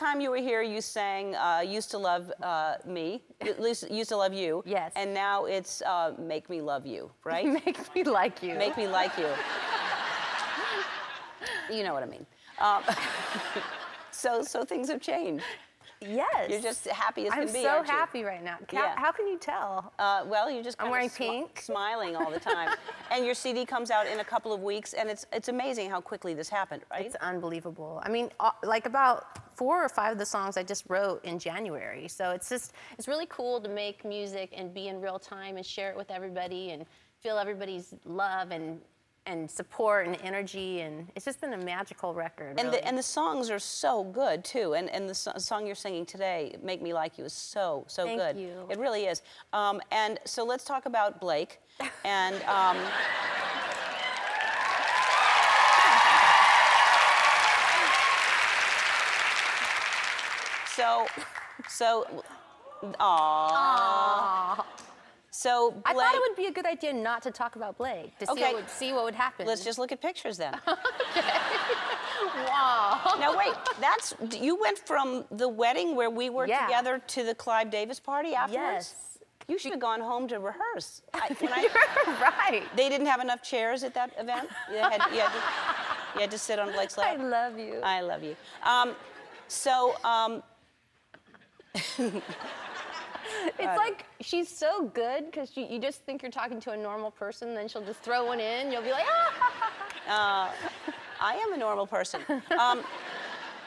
time you were here, you sang "Used to Love Me," "Used to Love You." Yes. And now it's "Make Me Love You," right? Make me like you. Make me like you. You know what I mean. So things have changed. Yes. You're just happy as can be, I'm so aren't you? happy right now. Yeah. How can you tell? Well, you're just I'm kind wearing of pink. smiling all the time. And your CD comes out in a couple of weeks, and it's amazing how quickly this happened, right? It's unbelievable. I mean, like about 4 or 5 of the songs I just wrote in January. So it's really cool to make music and be in real time and share it with everybody and feel everybody's love and support and energy, and it's just been a magical record. And really. the songs are so good too, and the song you're singing today, "Make Me Like You," is so good. Thank you. It really is. And so let's talk about Blake. And Aww. So Blake, I thought it would be a good idea not to talk about Blake, to see what would happen. Let's just look at pictures then. Okay. Wow. Now wait, you went from the wedding where we were together to the Clive Davis party afterwards? Yes. You should have gone home to rehearse. Right. They didn't have enough chairs at that event? You had to sit on Blake's lap? I love you. I love you. It's like she's so good because you just think you're talking to a normal person, then she'll just throw one in. You'll be like, ah. I am a normal person.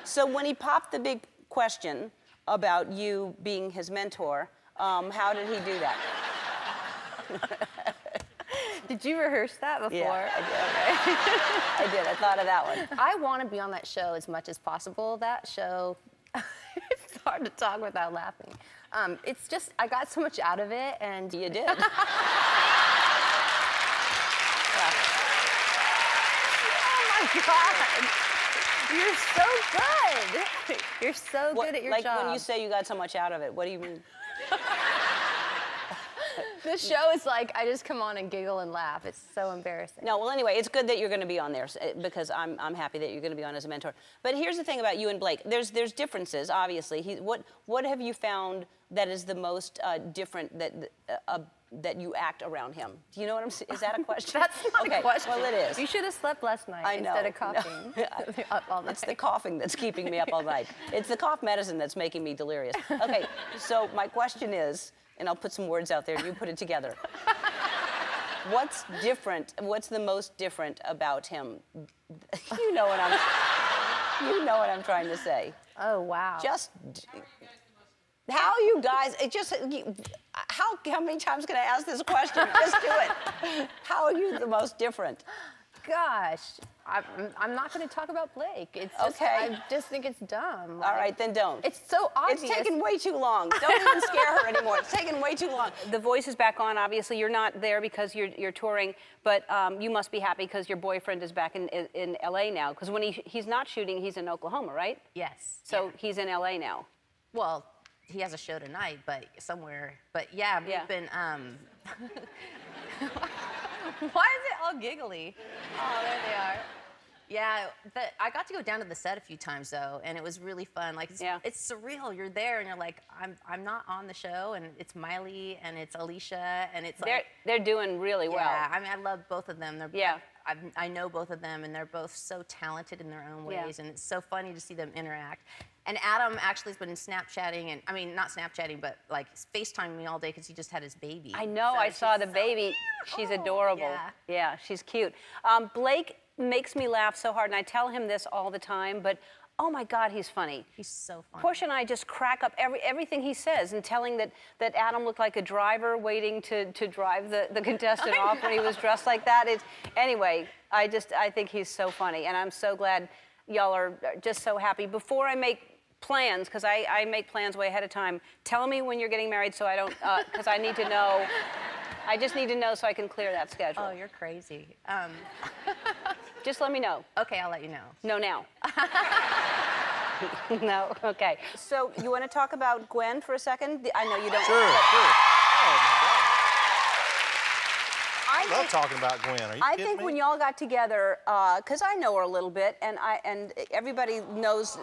So when he popped the big question about you being his mentor, how did he do that? Did you rehearse that before? Yeah, I did. Okay. I did. I thought of that one. I want to be on that show as much as possible. That show, it's hard to talk without laughing. It's just, I got so much out of it, and... You did. Oh my God! You're so good! You're so good at your job. Like when you say you got so much out of it, what do you mean? The show is like, I just come on and giggle and laugh. It's so embarrassing. No, well, anyway, it's good that you're going to be on there because I'm happy that you're going to be on as a mentor. But here's the thing about you and Blake. There's differences, obviously. What have you found that is the most different that you act around him? Do you know what I'm saying? Is that a question? That's not a question. Well, it is. You should have slept last night I know. instead of coughing up all night. It's the coughing that's keeping me up all night. It's the cough medicine that's making me delirious. Okay, so my question is, and I'll put some words out there and you put it together. What's different? What's the most different about him? You know what I'm trying to say. Oh, wow. Just how you guys, how many times can I ask this question? Just do it. How are you the most different? Gosh, I'm not going to talk about Blake. It's just, okay. I just think it's dumb. All right, then don't. It's so obvious. It's taken way too long. Don't even scare her anymore. It's taken way too long. The Voice is back on. Obviously, you're not there because you're touring, but you must be happy because your boyfriend is back in LA now. Because when he's not shooting, he's in Oklahoma, right? Yes. So he's in LA now. Well, he has a show tonight, but somewhere. But yeah, we've been. Why is it all giggly? Oh, there they are. Yeah, I got to go down to the set a few times though, and it was really fun. Like, it's surreal. You're there, and you're like, I'm not on the show, and it's Miley, and it's Alicia, and it's like they're doing really well. Yeah, I mean, I love both of them. I know both of them, and they're both so talented in their own ways, and it's so funny to see them interact. And Adam actually has been Snapchatting, and I mean, not Snapchatting, but like FaceTiming me all day because he just had his baby. I know, so I saw the baby. She's adorable. Yeah, she's cute. Blake makes me laugh so hard, and I tell him this all the time, but oh my God, he's funny. He's so funny. Portia and I just crack up everything he says, and telling that Adam looked like a driver waiting to drive the contestant off when he was dressed like that. Anyway, I think he's so funny, and I'm so glad y'all are just so happy. Before I make plans, because I make plans way ahead of time, tell me when you're getting married so I don't, because I need to know. I just need to know so I can clear that schedule. Oh, you're crazy. Just let me know. Okay, I'll let you know. No, now. No, okay. So you want to talk about Gwen for a second? I know you don't. Sure. Oh, my God. I love talking about Gwen. Are you I kidding think me? when y'all got together, because I know her a little bit, and everybody knows,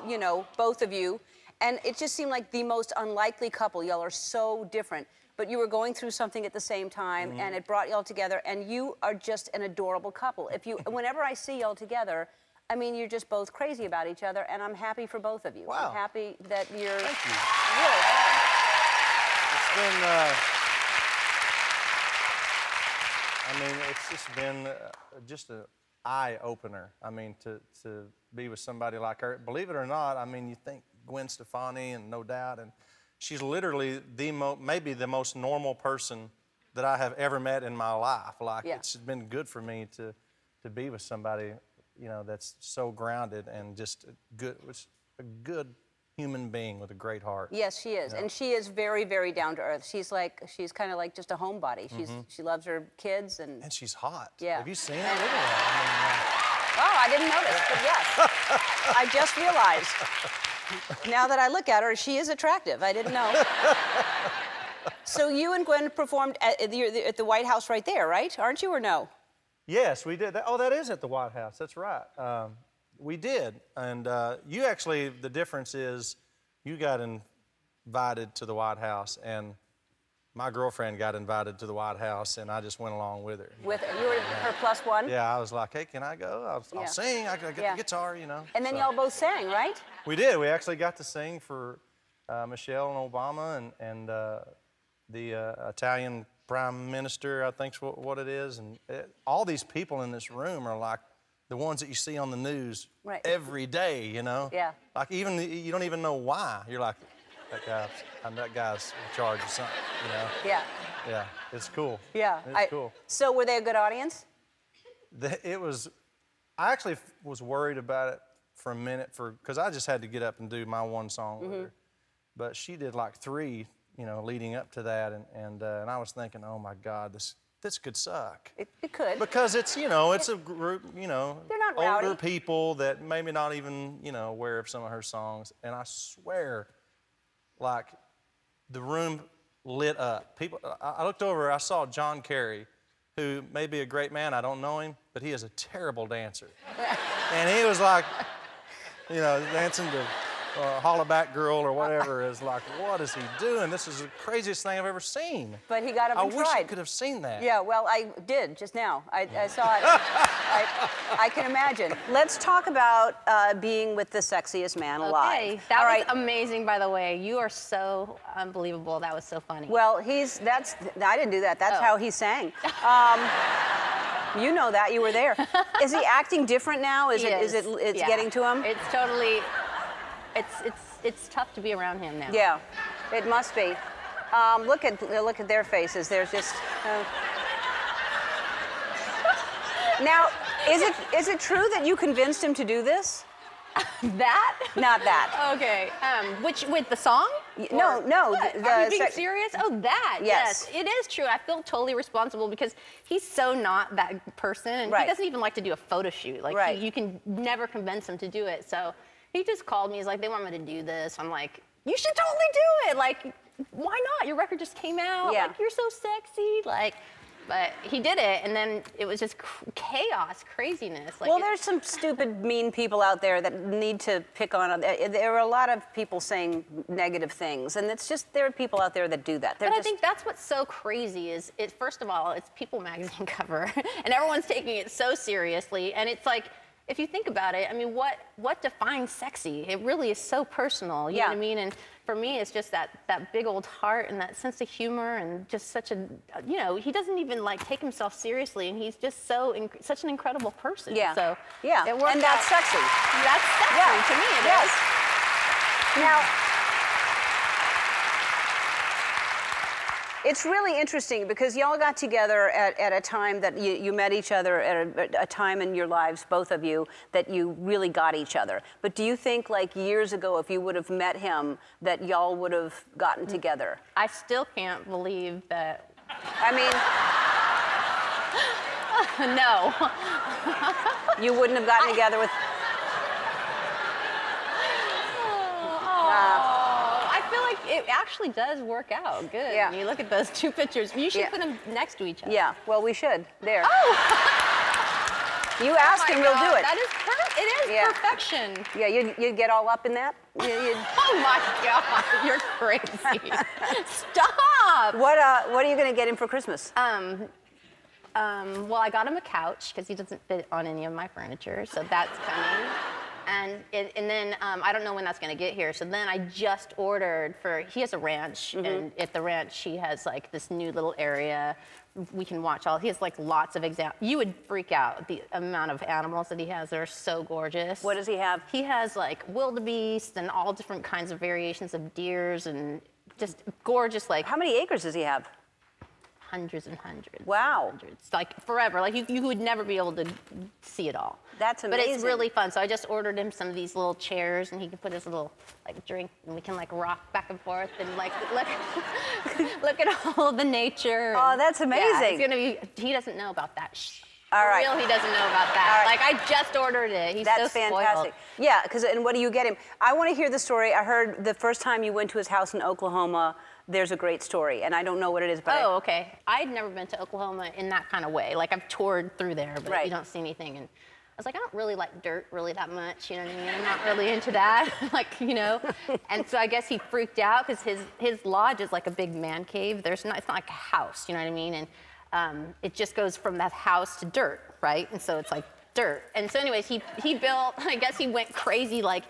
both of you, And it just seemed like the most unlikely couple. Y'all are so different. But you were going through something at the same time, and it brought y'all together, and you are just an adorable couple. Whenever I see y'all together, I mean, you're just both crazy about each other, and I'm happy for both of you. Wow. I'm happy that you're... Thank you. Really, I am. It's just been just an eye-opener. I mean, to be with somebody like her. Believe it or not, I mean, you think Gwen Stefani, and no doubt, and she's literally maybe the most normal person that I have ever met in my life. Like, it's been good for me to be with somebody, you know, that's so grounded and just a good human being with a great heart. Yes, she is. And she is very, very down to earth. She's kind of like just a homebody. She loves her kids and she's hot. Yeah. Have you seen her? Look at that. Oh, I didn't notice, but yes. I just realized. Now that I look at her, she is attractive. I didn't know. So you and Gwen performed at the White House right there, right? Aren't you, or no? Yes, we did. Oh, that is at the White House. That's right. We did. And you actually, the difference is you got invited to the White House, and my girlfriend got invited to the White House, and I just went along with her. You were her plus one? Yeah, I was like, hey, can I go? I'll sing. I can get the guitar, you know. And then y'all both sang, right? We did. We actually got to sing for Michelle and Obama and the Italian Prime Minister, I think's what it is. And all these people in this room are like the ones that you see on the news every day, you know? Yeah. Like you don't even know why. You're like, that guy's in charge of something, you know? Yeah. Yeah, it's cool. Yeah. It's cool. So were they a good audience? I actually was worried about it for a minute because I just had to get up and do my one song with her. But she did like 3, you know, leading up to that, and I was thinking, oh my God, this could suck. It could. Because it's, you know, it's a group, you know, they're not older rowdy people that maybe not even, you know, aware of some of her songs. And I swear, like, the room lit up. I looked over, I saw John Kerry, who may be a great man, I don't know him, but he is a terrible dancer. And he was like, you know, dancing to Hollaback Girl or whatever. Is like, what is he doing? This is the craziest thing I've ever seen. But he got up and tried. I wish I could have seen that. Yeah, well, I did just now. I saw it. I can imagine. Let's talk about being with the sexiest man alive. Okay, that was amazing, by the way. You are so unbelievable. That was so funny. Well, I didn't do that. That's how he sang. You know that. You were there. Is he acting different now? Is it getting to him? It's totally. It's tough to be around him now. Yeah, it must be. Look at their faces. There's just. Now, is it true that you convinced him to do this? That? Not that. Okay. With the song? No. Are you being serious? Oh, that. Yes. It is true. I feel totally responsible because he's so not that person, and he doesn't even like to do a photo shoot. Like you can never convince him to do it. So he just called me. He's like, they want me to do this. I'm like, you should totally do it. Like, why not? Your record just came out. Yeah. Like, you're so sexy. Like. But he did it, and then it was just chaos, craziness. Like, well, there's some stupid, mean people out there that need to pick on. There are a lot of people saying negative things, and it's just there are people out there that do that. I think that's what's so crazy is first of all, it's People magazine cover, and everyone's taking it so seriously, and it's like, if you think about it, I mean, what defines sexy? It really is so personal, you know what I mean? And for me, it's just that big old heart and that sense of humor and just such a, you know, he doesn't even like take himself seriously, and he's just such an incredible person. Yeah. So yeah, it worked and that's out. sexy. That's sexy to me. It is. Now, it's really interesting because y'all got together at a time that you met each other at a time in your lives, both of you, that you really got each other. But do you think, like years ago, if you would have met him, that y'all would have gotten together? I still can't believe that. I mean, no. You wouldn't have gotten together with. It actually does work out good. Yeah. When you look at those 2 pictures. You should put them next to each other. Yeah, well, we should. There. Oh! You ask him, he'll do it. That is perfect. It is perfection. Yeah, you'd get all up in that? Oh my God, you're crazy. Stop. What are you going to get him for Christmas? Well, I got him a couch because he doesn't fit on any of my furniture, so that's coming. And then I don't know when that's gonna get here. So then I just ordered he has a ranch, and at the ranch he has like this new little area. We can watch he has like lots of you would freak out the amount of animals that he has. They're so gorgeous. What does he have? He has like wildebeest and all different kinds of variations of deers and just gorgeous like. How many acres does he have? Hundreds and hundreds. Wow. Hundreds, like forever. Like you would never be able to see it all. That's amazing. But it's really fun. So I just ordered him some of these little chairs, and he can put his little like drink, and we can like rock back and forth and like look at all the nature. Oh, that's amazing. Yeah, it's gonna be. He doesn't know about that. All right. For real, he doesn't know about that. All right. Like I just ordered it. He's That's so fantastic. spoiled. Yeah, and what do you get him? I want to hear the story. I heard the first time you went to his house in Oklahoma. There's a great story, and I don't know what it is, but Oh, okay. I'd never been to Oklahoma in that kind of way. Like I've toured through there, but you don't see anything. And I was like, I don't really like dirt really that much. You know what I mean? I'm not really into that. And so I guess he freaked out because his lodge is like a big man cave. It's not like a house. You know what I mean? And it just goes from that house to dirt, right? And so it's like dirt. And so anyways, he built. I guess he went crazy like.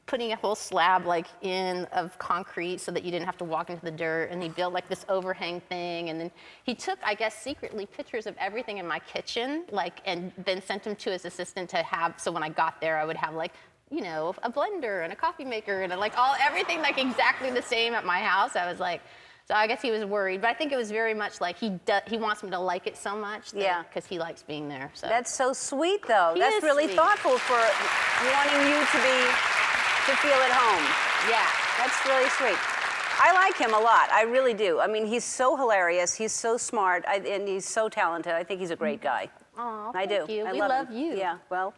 Putting a whole slab of concrete so that you didn't have to walk into the dirt, and he built like this overhang thing, and then he took, I guess, secretly pictures of everything in my kitchen, and then sent them to his assistant to have, so when I got there I would have like, a blender and a coffee maker and everything like exactly the same at my house. I was like, so I guess he was worried, but I think it was very much like he wants me to like it so much, because he likes being there. So that's so sweet, though. He That's is really sweet. thoughtful for wanting you to feel at home. Yeah. That's really sweet. I like him a lot. I really do. I mean, he's so hilarious. He's so smart, and he's so talented. I think he's a great guy. Oh, I do. thank you. I We love love him. you. Yeah. Well,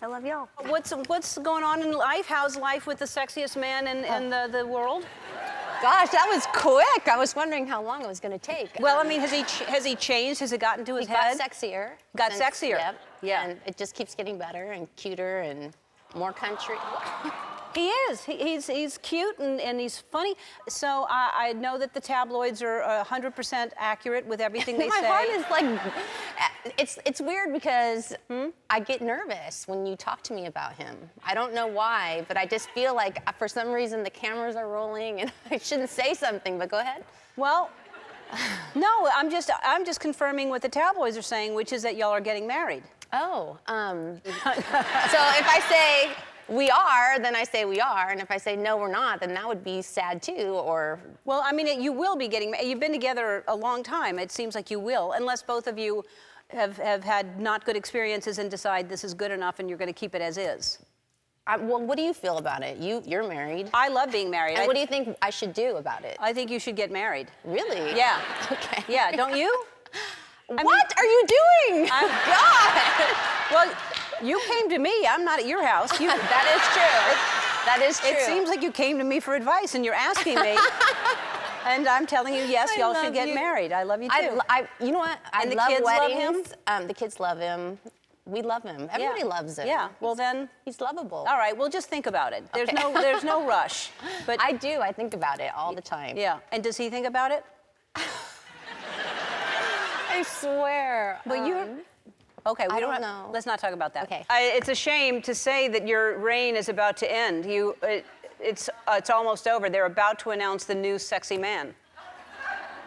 I love y'all. What's going on in life? How's life with the sexiest man in the world? Gosh, that was quick. I was wondering how long it was going to take. Well, I mean, has he changed? Has it gotten to his He head? got sexier. Got sexier. Yep. Yeah. And it just keeps getting better and cuter and more country. He is. He's cute and he's funny. So I know that the tabloids are 100% accurate with everything they My say. heart is like, it's weird because I get nervous when you talk to me about him. I don't know why, but I just feel like for some reason the cameras are rolling and I shouldn't say something, but go ahead. Well, no, I'm just confirming what the tabloids are saying, which is that y'all are getting married. Oh, so if I say we are, then I say we are, and if I say no, we're not, then that would be sad too, or... Well, I mean, you will be getting married. You've been together a long time. It seems like you will, unless both of you have had not good experiences and decide this is good enough and you're going to keep it as is. Well, what do you feel about it? You're married. I love being married. And what do you think I should do about it? I think you should get married. Really? Yeah. Okay. Yeah, don't you? What are you doing? God! Well, you came to me. I'm not at your house. That is true. That is true. It seems like you came to me for advice, and you're asking me. And I'm telling you, yes, I y'all love should get you. married. I love you too. You know what? And the love kids love weddings. The kids love him. We love him. Everybody loves him. Yeah. Well then, He's lovable. all right. Well, just think about it. There's Okay. there's no rush. But I do. I think about it all the time. yeah. And does he think about it? I swear. But you're. Okay, we I don't have- know. Let's not talk about that. Okay. It's a shame to say that your reign is about to end. It's almost over. They're about to announce the new sexy man.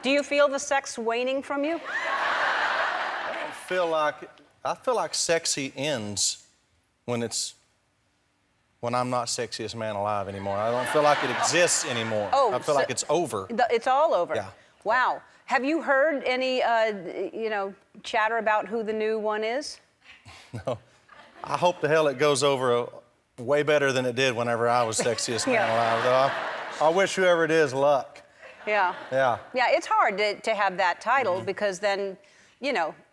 Do you feel the sex waning from you? I feel like sexy ends when I'm not sexiest man alive anymore. I don't feel like it exists anymore. Oh, I feel like it's over. It's all over. Yeah. Wow. Have you heard any, chatter about who the new one is? No. I hope the hell it goes over way better than it did whenever I was sexiest man alive. Though I wish whoever it is luck. Yeah. Yeah. Yeah, it's hard to have that title because then,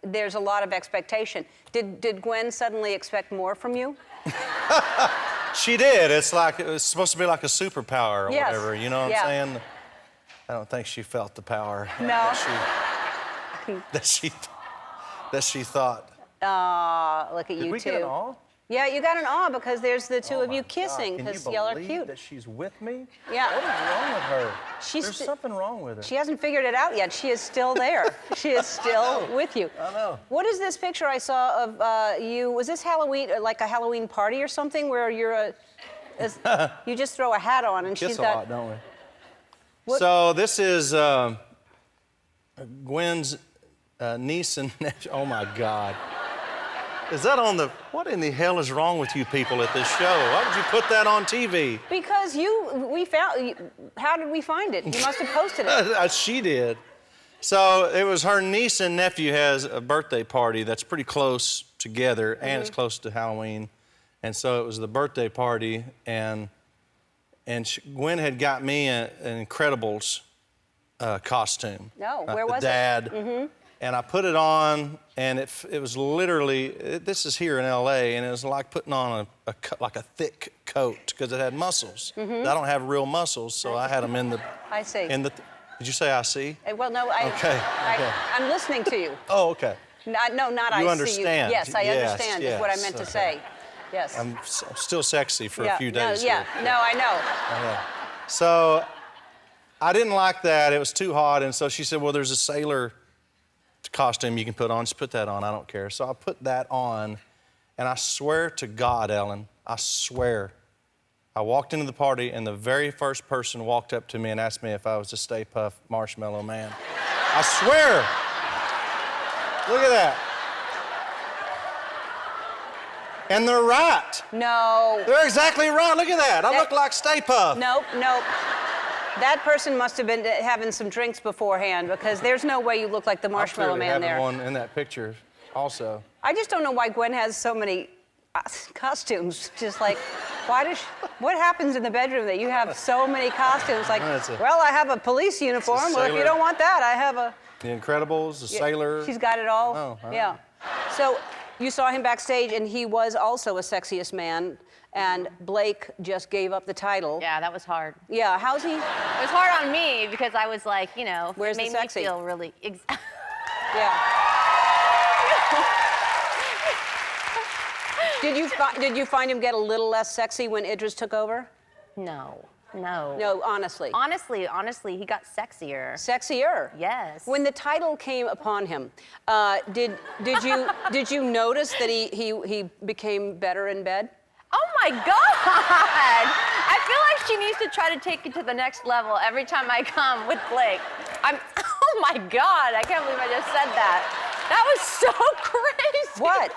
there's a lot of expectation. Did Gwen suddenly expect more from you? She did. It's supposed to be like a superpower or Yes. whatever. You know what I'm saying? I don't think she felt the power No. that she thought. Look at Did you we two. get an awe? Yeah, you got an awe because there's the two Oh of my you God. kissing Can because you y'all are believe cute. that she's with me? Yeah. What is wrong with her? She's There's st- something wrong with her. She hasn't figured it out yet. She is still there. She is still with you. I know. What is this picture I saw of you? Was this Halloween, like a Halloween party or something, where you're you just throw a hat on and Kiss she's a got. lot, don't we? What- So this is Gwen's niece and nephew. Oh my God. Is that on the? What in the hell is wrong with you people at this show? Why would you put that on TV? Because we found. How did we find it? You must have posted it. She did. So it was her niece and nephew has a birthday party that's pretty close together, and it's close to Halloween, and so it was the birthday party, and Gwen had got me an Incredibles costume. No, where was it? Dad. And I put it on, and it was literally, this is here in L.A., and it was like putting on like a thick coat because it had muscles. I don't have real muscles, so I had them in the. I see. Did you say I see? Well, no, I. Okay, okay. I'm listening to you. Oh, okay. Not I You see understand. you. Yes, I Yes, understand. Is what I meant to okay. say. Yes. I'm still sexy for a few no, days. yeah. here. No, I know. Okay. So I didn't like that. It was too hot, and so she said, well, there's a sailor costume you can put on. Just put that on. I don't care. So I put that on, and I swear to God, Ellen, I swear, I walked into the party, and the very first person walked up to me and asked me if I was a Stay Puft Marshmallow Man. I swear. Look at that. And they're right. No. They're exactly right. Look at that. I look like Stay Puft. Nope. That person must have been having some drinks beforehand because there's no way you look like the Marshmallow I'm Man there. one in that picture also. I just don't know why Gwen has so many costumes. Just like, what happens in the bedroom that you have so many costumes? Like, well, I have a police uniform. Well, if you sailor. don't want that, I have a. The Incredibles, the sailor. She's got it all. Oh, all right. Yeah. So you saw him backstage, and he was also a Sexiest Man. And Blake just gave up the title. Yeah, that was hard. Yeah, how's he? It was hard on me because I was like, you know, Where's it the made sexy? me feel really. Yeah. Did you find him get a little less sexy when Idris took over? No. No, honestly. Honestly, he got sexier. Sexier. Yes. When the title came upon him, did you notice that he became better in bed? Oh my God! I feel like she needs to try to take it to the next level every time I come with Blake. Oh my God! I can't believe I just said that. That was so crazy. What?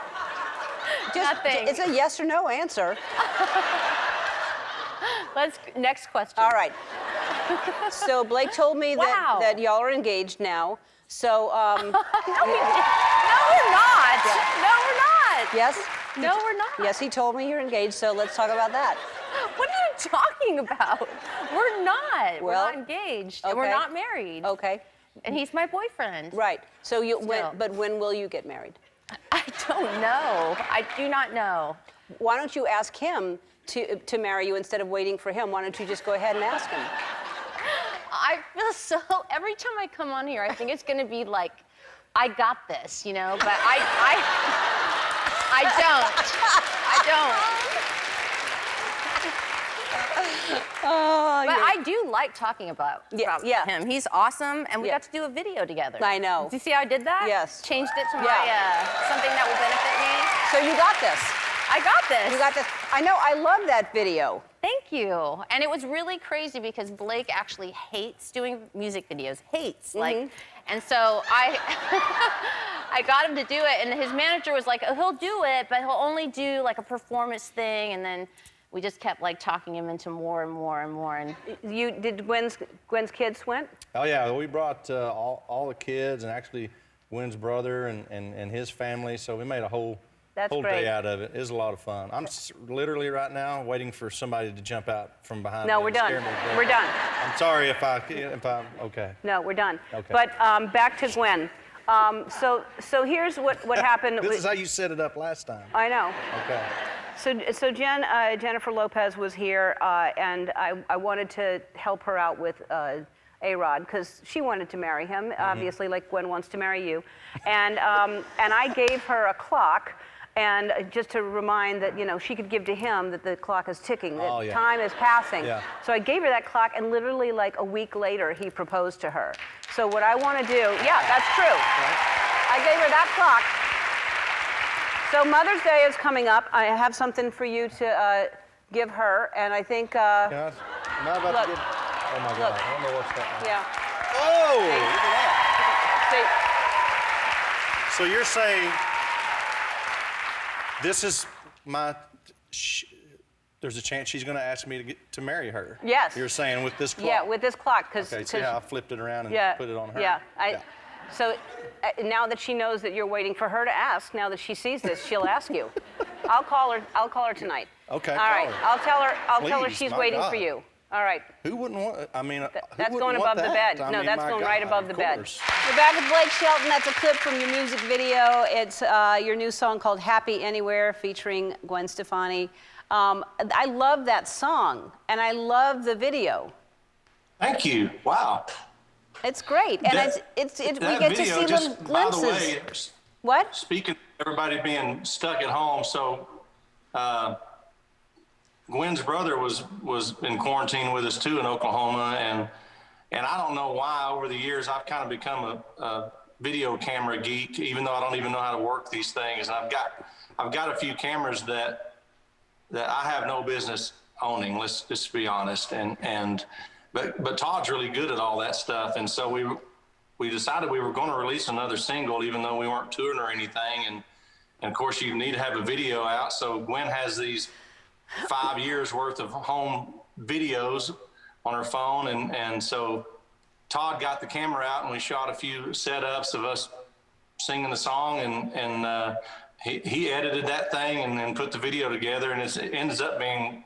Nothing. It's a yes or no answer. Next question. All right. So Blake told me Wow. that y'all are engaged now. So No, we're not. No, we're not. yes. No, we're not. Yes, he told me you're engaged. So let's talk about that. What are you talking about? We're not. We're Well, not engaged. And we're okay. not married. Okay. And he's my boyfriend. Right. So Still. but when will you get married? I don't know. I do not know. Why don't you ask him to marry you instead of waiting for him? Why don't you just go ahead and ask him? I feel so, every time I come on here, I think it's gonna be like, I got this, you know, but I don't. Oh, But I do like talking about yeah. him. He's awesome, and we Yeah. got to do a video together. I know. Do you see how I did that? Yes. Changed it to my, Yeah. something that will benefit me. So you got this. I got this. You got this. I know. I love that video. Thank you. And it was really crazy because Blake actually hates doing music videos. Hates. Like, and so I got him to do it, and his manager was like, oh, he'll do it, but he'll only do like a performance thing, and then we just kept like talking him into more and more and more. And Did Gwen's kids went? Oh yeah, we brought all the kids and actually Gwen's brother and his family. So we made a whole That's great. day out of it. It was a lot of fun. I'm literally right now waiting for somebody to jump out from behind me. No, we're and done. scare me to death. We're done. I'm sorry if I'm okay. No, we're done. Okay. But back to Gwen. So here's what happened. This is how you set it up last time. I know. Okay. So Jennifer Lopez was here, and I wanted to help her out with A-Rod, because she wanted to marry him, obviously, like Gwen wants to marry you. And I gave her a clock, and just to remind that, she could give to him that the clock is ticking, that time is passing. Yeah. So I gave her that clock, and literally like a week later, he proposed to her. So what I want to do, yeah, that's true. I gave her that clock. So Mother's Day is coming up. I have something for you to give her, and I think... Am I about look, to get... Oh, my God. I don't know what's that. Yeah. Oh, look at that. See, So you're saying this is my... there's a chance she's going to ask me to marry her. Yes. You're saying with this clock? yeah, with this clock, because... Okay, see how I flipped it around and put it on her? Yeah. So now that she knows that you're waiting for her to ask, now that she sees this, she'll ask you. I'll call her tonight. Okay, All right. call her. I'll tell her Please, she's my waiting God. for you. All right. Who wouldn't want... I mean, who That's wouldn't going want above the that? bed. I No, mean, that's my going right God, above the of bed. course. We're back with Blake Shelton. That's a clip from your music video. It's your new song called Happy Anywhere featuring Gwen Stefani. I love that song, and I love the video. Thank you. Wow. It's great, and That- it's we that get to video, see just little glimpses. By the way, What? speaking of everybody being stuck at home, so Gwen's brother was in quarantine with us too in Oklahoma, and I don't know why over the years I've kind of become a video camera geek, even though I don't even know how to work these things. And I've got a few cameras that I have no business owning. Let's just be honest. But Todd's really good at all that stuff, and so we decided we were going to release another single, even though we weren't touring or anything. And of course, you need to have a video out. So Gwen has these 5 years worth of home videos on her phone, and so Todd got the camera out, and we shot a few setups of us singing the song, and he edited that thing and then put the video together, and it ends up being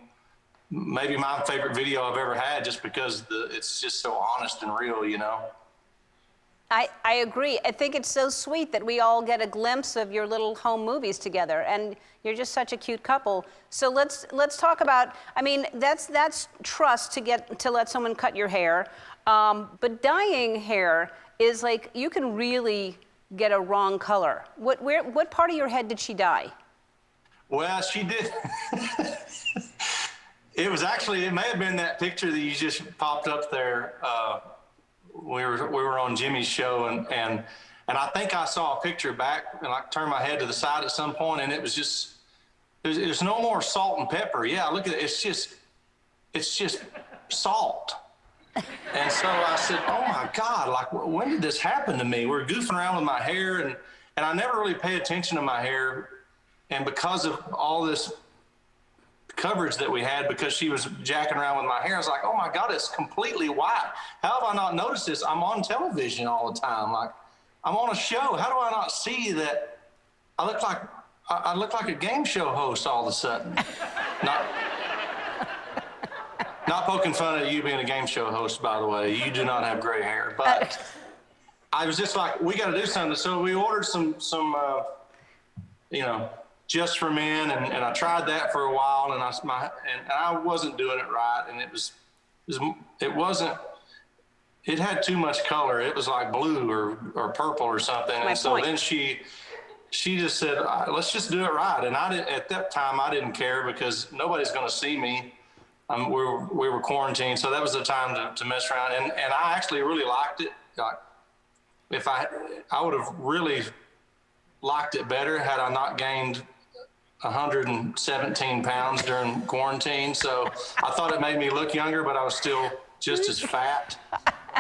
maybe my favorite video I've ever had, just because it's just so honest and real, I agree. I think it's so sweet that we all get a glimpse of your little home movies together, and you're just such a cute couple. So let's talk about. I mean, that's trust to let someone cut your hair, but dyeing hair is like you can really get a wrong color. What part of your head did she dye? Well, she did. It may have been that picture that you just popped up there. We were on Jimmy's show, and I think I saw a picture back, and I turned my head to the side at some point, and it was just there's no more salt and pepper. Yeah, look at it. It's just salt. And so I said, oh my God, like when did this happen to me? We're goofing around with my hair, and I never really pay attention to my hair, and because of all this coverage that we had, because she was jacking around with my hair, I was like, oh my God, it's completely white. How have I not noticed this? I'm on television all the time. Like, I'm on a show. How do I not see that I look like a game show host all of a sudden? Not poking fun at you being a game show host, by the way. You do not have gray hair, but I was just like, we got to do something. So we ordered some just for men, and I tried that for a while, and I wasn't doing it right, and it had too much color. It was like blue or purple or something. And so then she just said, let's just do it right. And at that time I didn't care, because nobody's going to see me. We were quarantined, so that was the time to mess around. And I actually really liked it. Like, if I would have really liked it better had I not gained 117 pounds during quarantine. So I thought it made me look younger, but I was still just as fat.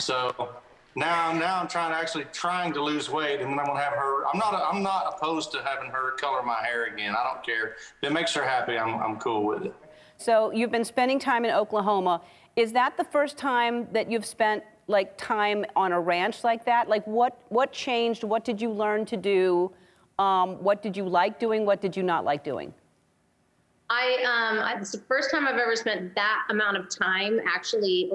So now I'm trying to lose weight, and then I'm gonna have her. I'm not opposed to having her color my hair again. I don't care. If it makes her happy, I'm cool with it. So you've been spending time in Oklahoma. Is that the first time that you've spent like time on a ranch like that? Like what changed? What did you learn to do? What did you like doing? What did you not like doing? It's the first time I've ever spent that amount of time actually,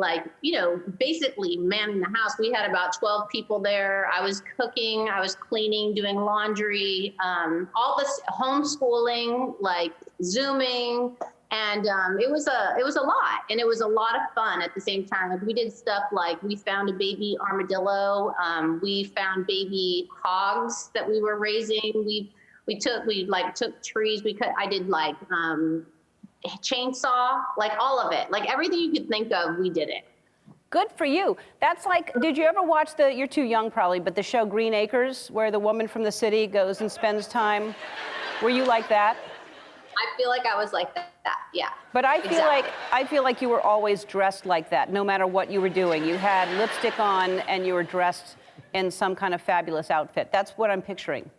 basically manning the house. We had about 12 people there. I was cooking, I was cleaning, doing laundry, all this homeschooling, like Zooming, And it was a lot, and it was a lot of fun at the same time. Like, we did stuff like we found a baby armadillo, we found baby hogs that we were raising. We took trees. I did like chainsaw, like all of it, like everything you could think of, we did it. Good for you. That's like, did you ever watch you're too young probably, but the show Green Acres, where the woman from the city goes and spends time? Were you like that? I feel like I was like that, yeah. But I feel like you were always dressed like that, no matter what you were doing. You had lipstick on and you were dressed in some kind of fabulous outfit. That's what I'm picturing.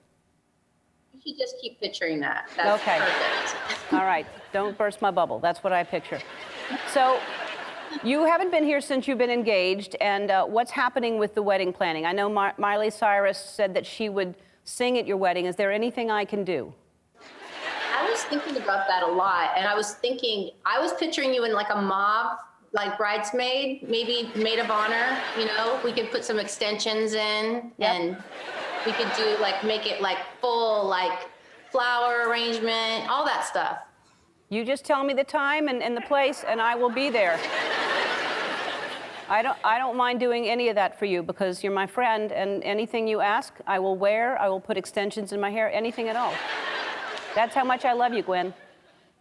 You should just keep picturing that. That's okay. Perfect. All right, don't burst my bubble. That's what I picture. So, you haven't been here since you've been engaged, and what's happening with the wedding planning? I know Miley Cyrus said that she would sing at your wedding. Is there anything I can do? I was thinking about that a lot, and I was picturing you in like a mauve, like bridesmaid, maybe maid of honor, you know? We could put some extensions in, yep. And we could do make it like full, like flower arrangement, all that stuff. You just tell me the time and the place, and I will be there. I don't mind doing any of that for you because you're my friend, and anything you ask, I will wear. I will put extensions in my hair, anything at all. That's how much I love you, Gwen.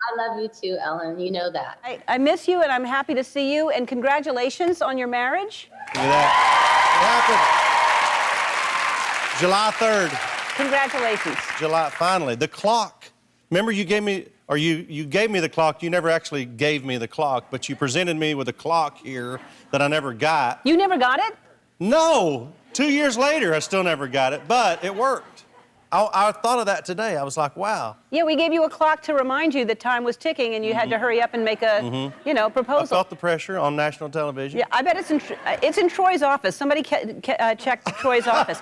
I love you too, Ellen. You know that. I miss you, and I'm happy to see you, and congratulations on your marriage. Look at that. It happened. July 3rd. Congratulations. Finally. The clock. Remember you gave me, or you gave me the clock. You never actually gave me the clock, but you presented me with a clock here that I never got. You never got it? No. 2 years later, I still never got it, but it worked. I thought of that today. I was like, wow. Yeah, we gave you a clock to remind you that time was ticking and you had to hurry up and make a, proposal. I felt the pressure on national television. Yeah, I bet it's in Troy's office. Somebody check Troy's office.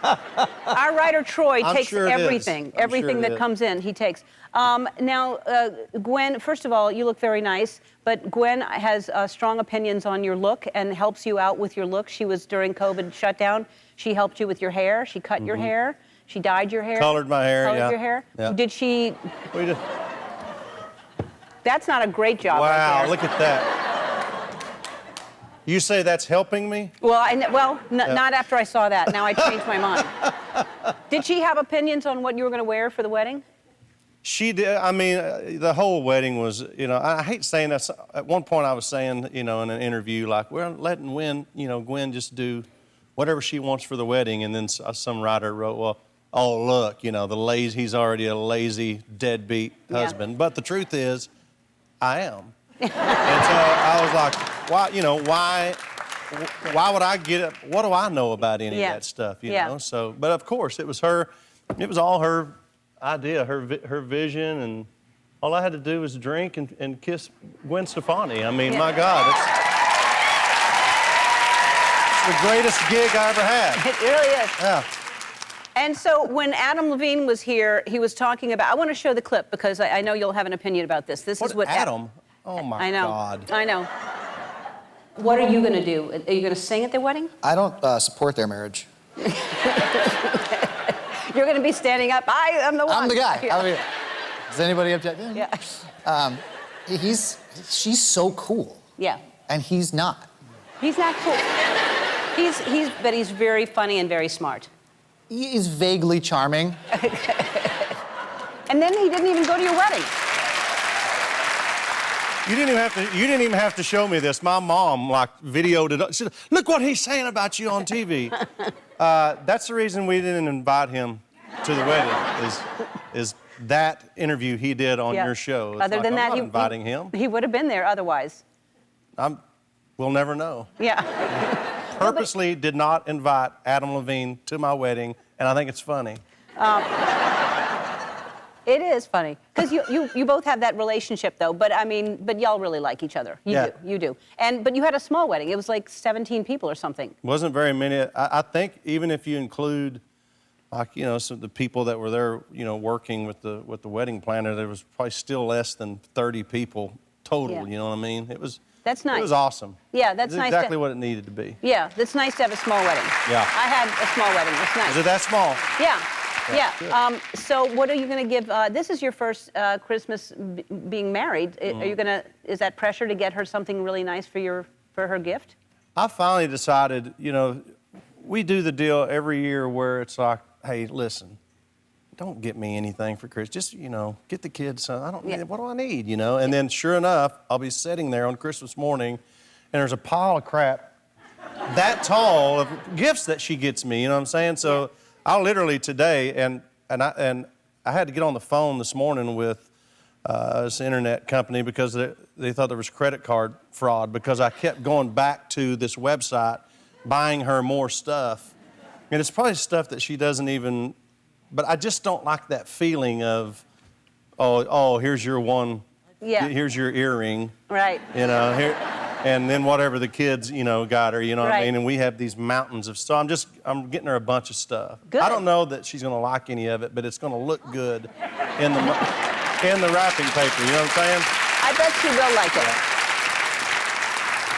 Our writer Troy takes everything that comes in, he takes. Now, Gwen, first of all, you look very nice, but Gwen has strong opinions on your look and helps you out with your look. She was during COVID shutdown. She helped you with your hair. She cut your hair. She dyed your hair. Colored my hair, Colored your hair. Yeah. Did she? We did. That's not a great job. Wow, right there. look at that. You say that's helping me? Well, not after I saw that. Now I changed my mind. Did she have opinions on what you were going to wear for the wedding? She did. I mean, the whole wedding was, I hate saying that. At one point I was saying, in an interview, like, we're letting Gwen just do whatever she wants for the wedding. And then some writer wrote, well, oh, look, he's already a lazy, deadbeat husband. But the truth is, I am. And so I was like, why would I get it? What do I know about any of that stuff, you know? So, but of course, it was all her idea, her vision, and all I had to do was drink and kiss Gwen Stefani. I mean, my God, it's the greatest gig I ever had. It really is. Yeah. And so when Adam Levine was here, he was talking about, I want to show the clip because I know you'll have an opinion about this. This is what Adam? Oh my God. I know. What are you going to do? Are you going to sing at their wedding? I don't support their marriage. You're going to be standing up. I am the one. I'm the guy. Yeah. I mean, does anybody object? Yeah. She's so cool. Yeah. And he's not. He's not cool. But he's very funny and very smart. He is vaguely charming. And then he didn't even go to your wedding. You didn't even have to show me this. My mom videoed it. She said, look what he's saying about you on TV. That's the reason we didn't invite him to the wedding. Is that interview he did on your show? It's Other than I'm that, not inviting him. He would have been there otherwise. We'll never know. Yeah. Purposely did not invite Adam Levine to my wedding, and I think it's funny. It is funny because you both have that relationship though. But y'all really like each other. You do. But you had a small wedding. It was like 17 people or something. Wasn't very many. I think even if you include, some of the people that were there, working with the wedding planner, there was probably still less than 30 people total. Yeah. You know what I mean? That's nice. It was awesome. Yeah, that's nice. Exactly what it needed to be. Yeah, that's nice to have a small wedding. Yeah. I had a small wedding. It's nice. Is it that small? Yeah. Yeah. So what are you going to give? This is your first Christmas being married. Are you going to? Is that pressure to get her something really nice for her gift? I finally decided, we do the deal every year where it's like, hey, listen, don't get me anything for Christmas. Just, get the kids something. What do I need, And then sure enough, I'll be sitting there on Christmas morning and there's a pile of crap that tall of gifts that she gets me, you know what I'm saying? So I literally today, and I had to get on the phone this morning with this internet company because they thought there was credit card fraud because I kept going back to this website, buying her more stuff. And it's probably stuff that she doesn't even, but I just don't like that feeling of, oh, here's your one, here's your earring. Right. Here, and then whatever the kids, got her, what I Right. mean? And we have these mountains of stuff. I'm getting her a bunch of stuff. Good. I don't know that she's gonna like any of it, but it's gonna look good in the wrapping paper, you know what I'm saying? I bet she will like it.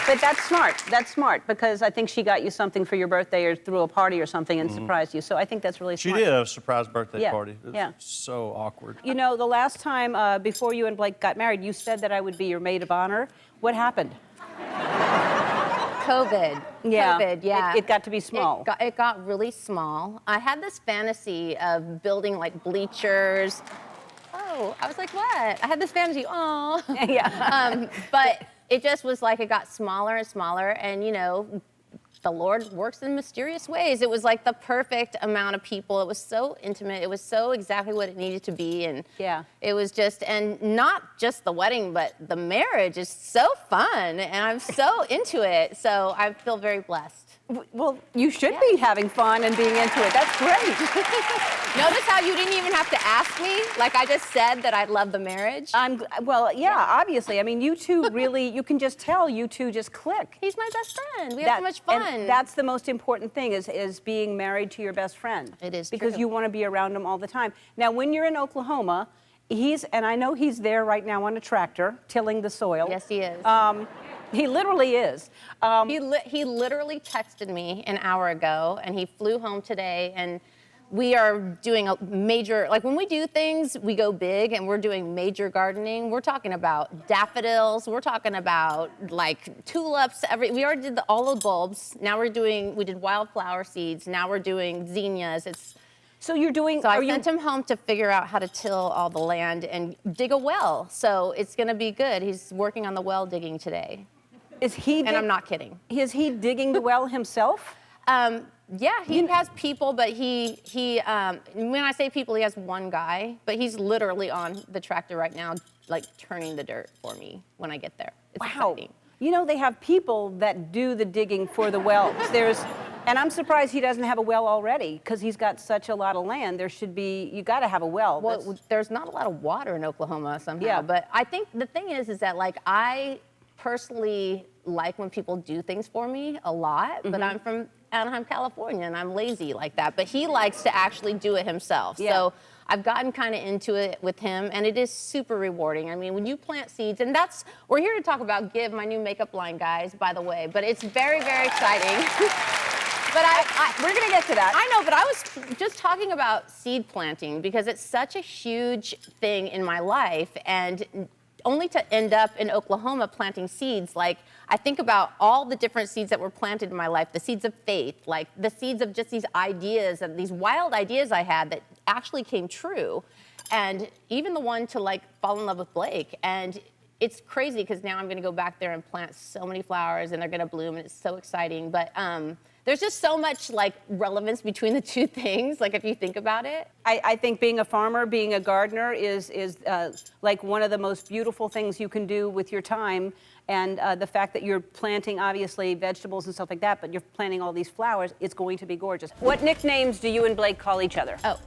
But that's smart. That's smart because I think she got you something for your birthday or threw a party or something and surprised you. So I think that's really She smart. did a surprise birthday party. It was Yeah. so awkward. The last time before you and Blake got married, you said that I would be your maid of honor. What happened? COVID. Yeah. COVID, yeah. It got to be small. It got really small. I had this fantasy of building like bleachers. Oh, I was like, what? I had this fantasy, oh. Yeah. But it just was like it got smaller and smaller, and the Lord works in mysterious ways. It was like the perfect amount of people. It was so intimate. It was so exactly what it needed to be, and it was just, and not just the wedding, but the marriage is so fun, and I'm so into it. So I feel very blessed. Well, you should be having fun and being into it. That's great. Notice how you didn't even have to ask me? Like I just said that I love the marriage. Obviously. I mean, you two really, you can just tell you two just click. He's my best friend. We have so much fun. And that's the most important thing is being married to your best friend. It is because true. you want to be around him all the time. Now, when you're in Oklahoma, and I know he's there right now on a tractor tilling the soil. Yes, he is. He literally is. He literally texted me an hour ago, and he flew home today, and we are doing a major, like when we do things, we go big, and we're doing major gardening. We're talking about daffodils. We're talking about like tulips. We already did all the bulbs. Now we did wildflower seeds. Now we're doing zinnias. So you're doing. So I sent him home to figure out how to till all the land and dig a well. So it's going to be good. He's working on the well digging today. Is he? And I'm not kidding. Is he digging the well himself? Yeah, he has people, but he when I say people, he has one guy, but he's literally on the tractor right now, like turning the dirt for me when I get there. It's exciting. They have people that do the digging for the wells. And I'm surprised he doesn't have a well already because he's got such a lot of land. You got to have a well. Well, there's not a lot of water in Oklahoma somehow. Yeah. But I think the thing is that like I personally like when people do things for me a lot, but I'm from Anaheim, California, and I'm lazy like that. But he likes to actually do it himself. Yeah. So I've gotten kind of into it with him, and it is super rewarding. I mean, when you plant seeds, and we're here to talk about Give, my new makeup line, guys, by the way, but it's very, very exciting. But we're going to get to that. I know, but I was just talking about seed planting because it's such a huge thing in my life, and only to end up in Oklahoma planting seeds, like I think about all the different seeds that were planted in my life, the seeds of faith, like the seeds of just these ideas and these wild ideas I had that actually came true, and even the one to like fall in love with Blake. And it's crazy because now I'm going to go back there and plant so many flowers, and they're going to bloom, and it's so exciting. But there's just so much like relevance between the two things, like if you think about it. I think being a farmer, being a gardener is like one of the most beautiful things you can do with your time. And the fact that you're planting, obviously, vegetables and stuff like that, but you're planting all these flowers, it's going to be gorgeous. What nicknames do you and Blake call each other? Oh.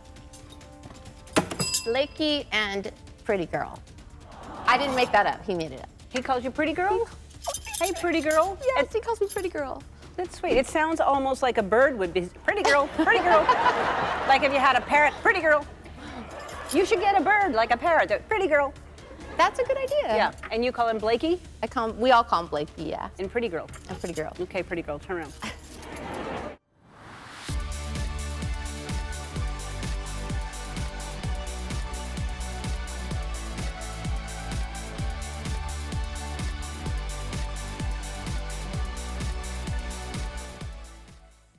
Blakey and Pretty Girl. I didn't make that up. He made it up. He calls you Pretty Girl? Hey, Pretty Girl. Yes, he calls me Pretty Girl. That's sweet. It sounds almost like a bird would be. Pretty girl, pretty girl. Like if you had a parrot, pretty girl. You should get a bird like a parrot. Pretty girl. That's a good idea. Yeah. And you call him Blakey? We all call him Blakey, yeah. And Pretty Girl. And Pretty Girl. Okay, Pretty Girl, turn around.